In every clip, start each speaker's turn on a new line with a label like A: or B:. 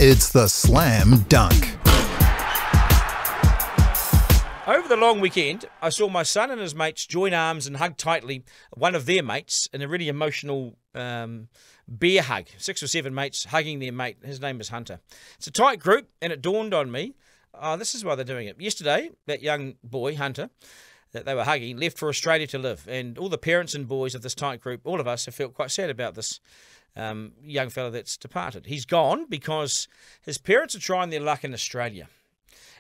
A: It's the Slam Dunk.
B: Over the long weekend, I saw my son and his mates join arms and hug tightly one of their mates in a really emotional bear hug. 6 or 7 mates hugging their mate. His name is Hunter. It's a tight group, and it dawned on me, this is why they're doing it. Yesterday, that young boy, Hunter, that they were hugging, left for Australia to live. And all the parents and boys of this tight group, all of us, have felt quite sad about this young fella that's departed. He's gone because his parents are trying their luck in Australia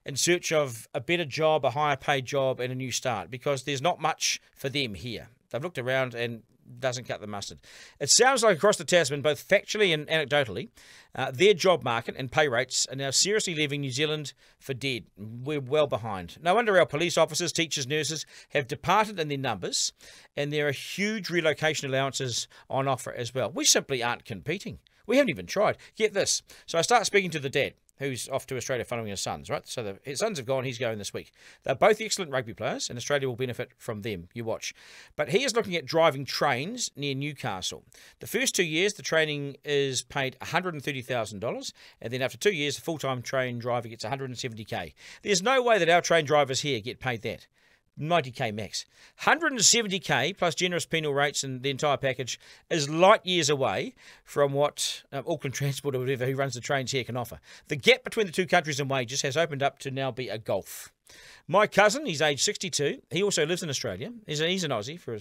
B: in search of a better job, a higher paid job, and a new start, because there's not much for them here. They've looked around and doesn't cut the mustard. It sounds like across the Tasman, both factually and anecdotally, their job market and pay rates are now seriously leaving New Zealand for dead. We're well behind. No wonder our police officers, teachers, nurses have departed in their numbers, and there are huge relocation allowances on offer as well. We simply aren't competing. We haven't even tried. Get this. So I start speaking to the dad, who's off to Australia following his sons, right? So his sons have gone, he's going this week. They're both excellent rugby players, and Australia will benefit from them. You watch. But he is looking at driving trains near Newcastle. The first 2 years, the training is paid $130,000, and then after 2 years, the full-time train driver gets $170K. There's no way that our train drivers here get paid that. 90K max. 170K plus generous penal rates and the entire package is light years away from what Auckland Transport or whatever who runs the trains here can offer. The gap between the two countries in wages has opened up to now be a gulf. My cousin, he's age 62. He also lives in Australia. He's an Aussie for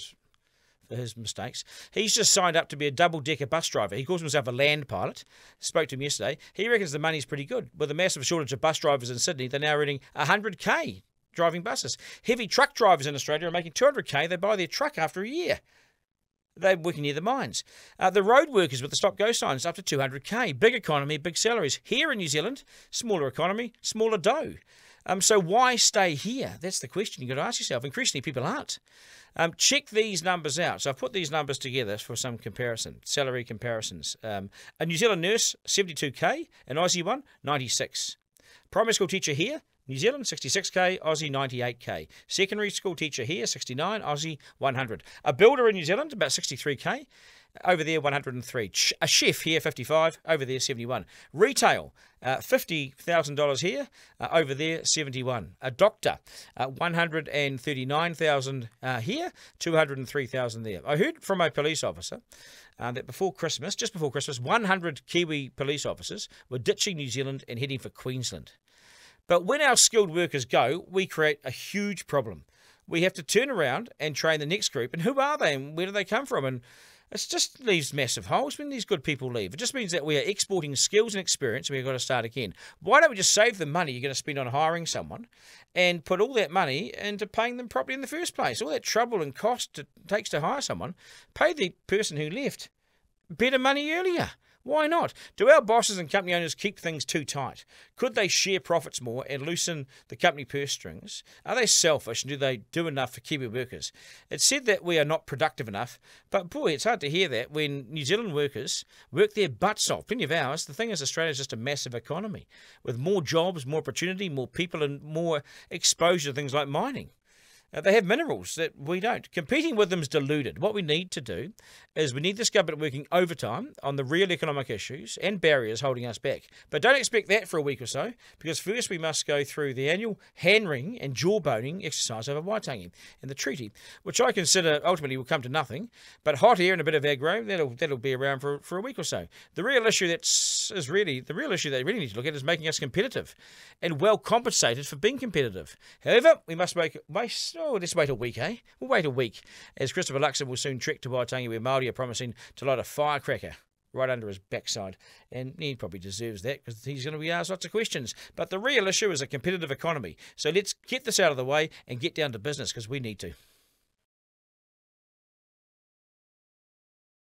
B: his mistakes. He's just signed up to be a double-decker bus driver. He calls himself a land pilot. Spoke to him yesterday. He reckons the money's pretty good. With a massive shortage of bus drivers in Sydney, they're now earning 100K. Driving buses. Heavy truck drivers in Australia are making 200K. They buy their truck after a year. They're working near the mines. The road workers with the stop-go signs up to 200K. Big economy, big salaries. Here in New Zealand, smaller economy, smaller dough. So why stay here? That's the question you've got to ask yourself. Increasingly, people aren't. Check these numbers out. So I've put these numbers together for some comparison, salary comparisons. A New Zealand nurse, 72K. An Aussie one, 96. Primary school teacher here, New Zealand, 66K, Aussie, 98K. Secondary school teacher here, 69, Aussie, 100. A builder in New Zealand, about 63K, over there, 103. A chef here, 55, over there, 71. Retail, $50,000 here, over there, 71. A doctor, 139,000 here, 203,000 there. I heard from a police officer that before Christmas, just before Christmas, 100 Kiwi police officers were ditching New Zealand and heading for Queensland. But when our skilled workers go, we create a huge problem. We have to turn around and train the next group. And who are they and where do they come from? And it just leaves massive holes when these good people leave. It just means that we are exporting skills and experience and we've got to start again. Why don't we just save the money you're going to spend on hiring someone and put all that money into paying them properly in the first place? All that trouble and cost it takes to hire someone, pay the person who left better money earlier. Why not? Do our bosses and company owners keep things too tight? Could they share profits more and loosen the company purse strings? Are they selfish and do they do enough for Kiwi workers? It's said that we are not productive enough, but boy, it's hard to hear that when New Zealand workers work their butts off. Plenty of hours. The thing is, Australia's just a massive economy with more jobs, more opportunity, more people and more exposure to things like mining. They have minerals that we don't. Competing with them is deluded. What we need to do is we need this government working overtime on the real economic issues and barriers holding us back. But don't expect that for a week or so, because first we must go through the annual hand-wringing and jaw-boning exercise over Waitangi and the treaty, which I consider ultimately will come to nothing, but hot air and a bit of aggro, that'll be around for a week or so. The real issue that we really need to look at is making us competitive and well compensated for being competitive. However, we must let's wait a week, eh? We'll wait a week, as Christopher Luxon will soon trek to Waitangi, where Māori are promising to light a firecracker right under his backside. And he probably deserves that, because he's going to be asked lots of questions. But the real issue is a competitive economy. So let's get this out of the way and get down to business, because we need to.